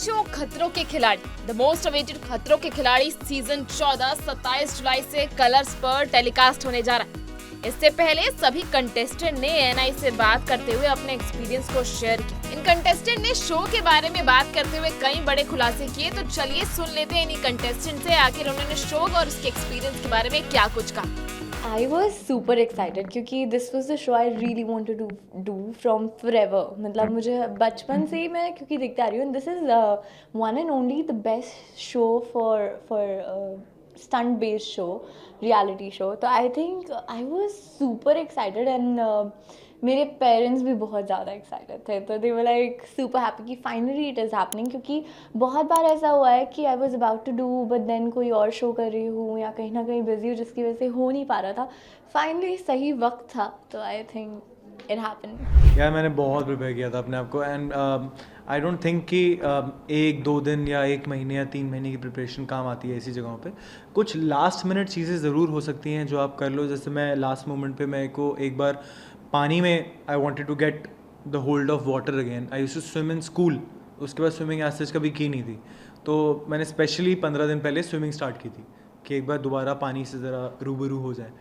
Show खतरों के खिलाड़ी, द मोस्ट अवेटेड खतरों के खिलाड़ी सीजन 14 27 जुलाई से कलर्स पर टेलीकास्ट होने जा रहा है। इससे पहले सभी कंटेस्टेंट ने एएनआई से बात करते हुए अपने एक्सपीरियंस को शेयर किया। इन कंटेस्टेंट ने शो के बारे में बात करते हुए कई बड़े खुलासे किए, तो चलिए सुन लेते हैं इन्हीं कंटेस्टेंट से आखिर उन्होंने शो और उसके एक्सपीरियंस के बारे में क्या कुछ कहा। I was super excited क्योंकि this was the show I really wanted to do from forever. मतलब मुझे बचपन से ही मैं क्योंकि देखते आ रही हूँ, this is one and only the best show for stunt based show, reality show. तो I think I was super excited and मेरे पेरेंट्स भी बहुत ज़्यादा एक्साइटेड थे, तो they were like super happy कि फाइनली इट इज़ हैपनिंग। क्योंकि बहुत बार ऐसा हुआ है कि I was about to do but then कोई और शो कर रही हूँ या कहीं ना कहीं बिजी हूँ, जिसकी वजह से हो नहीं पा रहा था। फाइनली सही वक्त था, तो आई थिंक इट हैपेंड। यार मैंने बहुत प्रिपेयर किया था अपने आप को एंड आई डोंट थिंक कि एक दो दिन या एक महीने या 3 महीने की प्रिपरेशन काम आती है ऐसी जगहों पे। कुछ लास्ट मिनट चीज़ें ज़रूर हो सकती हैं जो आप कर लो, जैसे मैं लास्ट मोमेंट पे मेरे को एक बार पानी में I wanted to get the hold of water again. I used to swim in school, उसके बाद स्विमिंग एज सच कभी की नहीं थी, तो मैंने स्पेशली 15 दिन पहले स्विमिंग स्टार्ट की थी कि एक बार दोबारा पानी से ज़रा रूबरू हो जाए।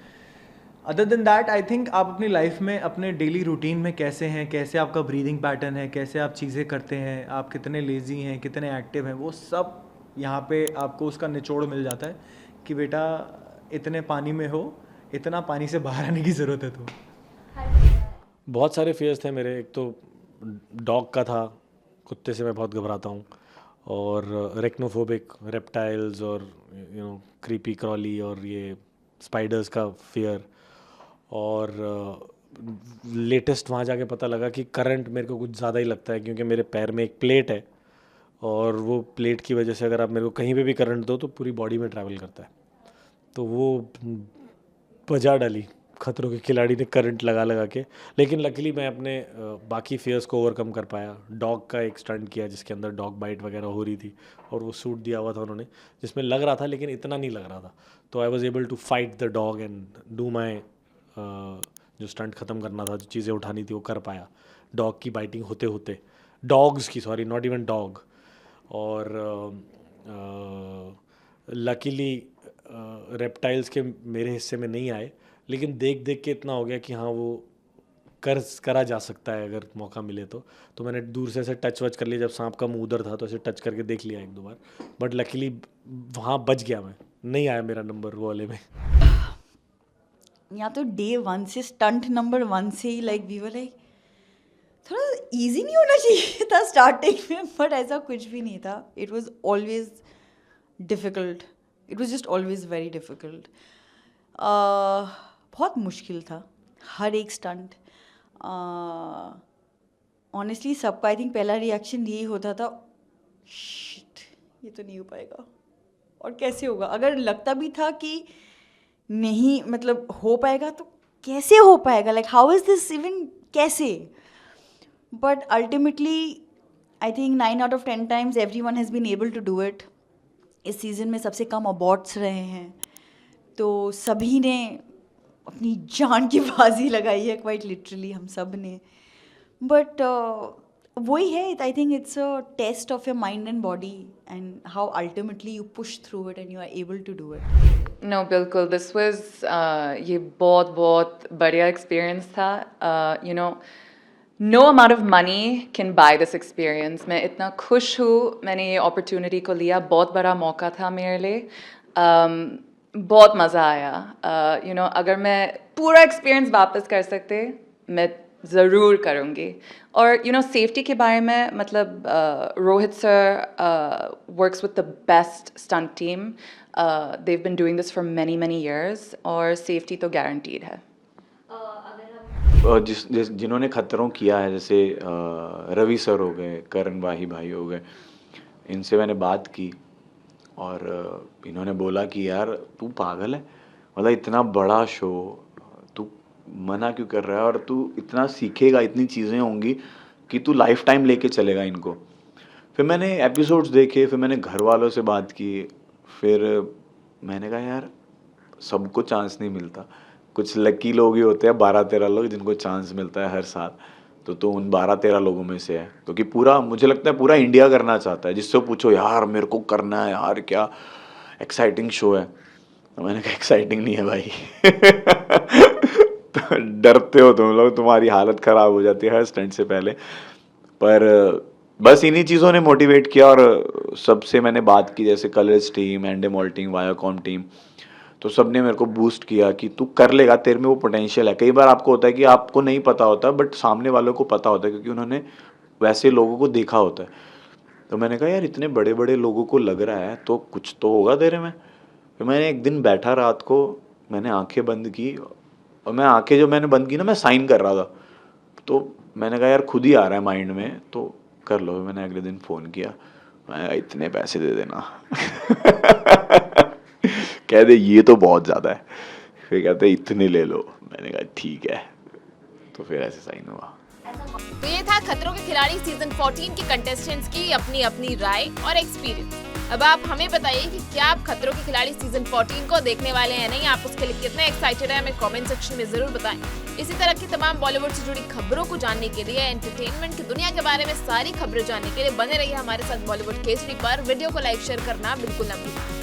Other than that I think आप अपनी लाइफ में अपने डेली रूटीन में कैसे हैं, कैसे आपका ब्रीदिंग पैटर्न है, कैसे आप चीज़ें करते हैं, आप कितने लेज़ी हैं, कितने एक्टिव हैं, वो सब यहाँ पे आपको उसका निचोड़ मिल जाता है कि बेटा इतने पानी में हो, इतना पानी से बाहर आने की ज़रूरत है। तो बहुत सारे फेयर्स थे मेरे। एक तो डॉग का था, कुत्ते से मैं बहुत घबराता हूँ, और रेक्नोफोबिक रेप्टाइल्स और क्रीपी क्रॉली और ये स्पाइडर्स का फेयर। और लेटेस्ट वहाँ जाके पता लगा कि करंट मेरे को कुछ ज़्यादा ही लगता है, क्योंकि मेरे पैर में एक प्लेट है और वो प्लेट की वजह से अगर आप मेरे को कहीं पे भी करंट दो तो पूरी बॉडी में ट्रैवल करता है। तो वो बजा डाली खतरों के खिलाड़ी ने करंट लगा लगा के, लेकिन लकीली मैं अपने बाकी फेयर्स को ओवरकम कर पाया। डॉग का एक स्टंट किया जिसके अंदर डॉग बाइट वगैरह हो रही थी, और वो सूट दिया हुआ था उन्होंने जिसमें लग रहा था लेकिन इतना नहीं लग रहा था। तो I was able to fight the dog and do my जो स्टंट ख़त्म करना था, जो चीज़ें उठानी थी वो कर पाया डॉग की बाइटिंग होते होते, डॉग्स की, सॉरी नॉट इवन डॉग। और लकीली रेप्टाइल्स के मेरे हिस्से में नहीं आए, लेकिन देख देख के इतना हो गया कि हाँ वो करा जा सकता है अगर मौका मिले तो मैंने दूर से ऐसे टच वच कर लिया। जब सांप का मुंह उधर था तो ऐसे टच करके देख लिया 1-2 बार, बट लकीली वहाँ बच गया, मैं नहीं आया मेरा नंबर वो वाले में। या तो डे 1 से स्टंट नंबर 1 से ही लाइक वी वर लाइक थोड़ा इजी नहीं होना चाहिए था स्टार्टिंग में, बट ऐसा कुछ भी नहीं था। It was always difficult, it was just always very difficult. बहुत मुश्किल था हर एक स्टंट। ऑनेस्टली सबका आई थिंक पहला रिएक्शन यही होता था, शिट ये तो नहीं हो पाएगा, और कैसे होगा। अगर लगता भी था कि नहीं मतलब हो पाएगा तो कैसे हो पाएगा, like how is this even, कैसे। But ultimately I think 9 out of 10 times everyone has been able to do it. इस सीज़न में सबसे कम अबॉर्ट्स रहे हैं, तो सभी ने अपनी जान की बाजी लगाई है, क्वाइट लिटरली हम सब ने। बट वही है, I think it's a test of your mind and body and how ultimately you push through it and you are able to do it. No बिल्कुल, दिस वाज ये बहुत बढ़िया एक्सपीरियंस था। You know no amount of money can buy this experience. मैं इतना खुश हूँ मैंने ये अपॉर्चुनिटी को लिया, बहुत बड़ा मौका था मेरे लिए। बहुत मज़ा आया। यू नो अगर मैं पूरा एक्सपीरियंस वापस कर सकते मैं ज़रूर करूँगी। और यू नो सेफ्टी के बारे में मतलब Rohit sir works with the best stunt team. They've been doing this for many years, और सेफ्टी तो गारंटीड है। जिन्होंने खतरों किया है, जैसे रवि सर हो गए, करण वाही भाई हो गए, इनसे मैंने बात की और इन्होंने बोला कि यार तू पागल है, मतलब इतना बड़ा शो तू मना क्यों कर रहा है, और तू इतना सीखेगा, इतनी चीज़ें होंगी कि तू लाइफ टाइम लेके चलेगा इनको। फिर मैंने एपिसोड्स देखे, फिर मैंने घर वालों से बात की, फिर मैंने कहा यार सबको चांस नहीं मिलता, कुछ लकी लोग ही होते हैं 12-13 लोग जिनको चांस मिलता है हर साल। तो उन 12-13 लोगों में से है, क्योंकि पूरा मुझे लगता है पूरा इंडिया करना चाहता है। जिससे पूछो यार मेरे को करना है यार, क्या एक्साइटिंग शो है, तो मैंने कहा एक्साइटिंग नहीं है भाई। तो डरते हो तुम लोग, तुम्हारी हालत ख़राब हो जाती है हर स्टंट से पहले। पर बस इन्हीं चीज़ों ने मोटिवेट किया, और सबसे मैंने बात की, जैसे Colors team, Endemol team, Viacom team, तो सब ने मेरे को बूस्ट किया कि तू कर लेगा, तेरे में वो पोटेंशियल है। कई बार आपको होता है कि आपको नहीं पता होता, बट सामने वालों को पता होता है, क्योंकि उन्होंने वैसे लोगों को देखा होता है। तो मैंने कहा यार इतने बड़े बड़े लोगों को लग रहा है तो कुछ तो होगा तेरे में। फिर मैंने एक दिन बैठा रात को, मैंने आंखें बंद की, और मैं आंखें जो मैंने बंद की ना, मैं साइन कर रहा था। तो मैंने कहा यार खुद ही आ रहा है माइंड में, तो कर लो। मैंने अगले दिन फ़ोन किया, मैं इतने पैसे दे देना। कह दे ये तो बहुत ज़्यादा है। फिर कहते इतने ले लो। मैंने कहा ठीक है, तो फिर ऐसे साइन हुआ। तो ये था खतरों के खिलाड़ी सीजन 14 के कंटेस्टेंट्स की अपनी अपनी राय और एक्सपीरियंस। अब आप हमें बताइए कि क्या आप खतरों के खिलाड़ी सीजन 14 को देखने वाले हैं नहीं, आप उसके लिए कितने एक्साइटेड हैं, हमें कमेंट सेक्शन में जरूर बताएं। इसी तरह की तमाम बॉलीवुड से जुड़ी खबरों को जानने के लिए, एंटरटेनमेंट की दुनिया के बारे में सारी खबरें जानने के लिए बने रहिए हमारे साथ बॉलीवुड केसरी पर। वीडियो को लाइक शेयर करना बिल्कुल न भूलें।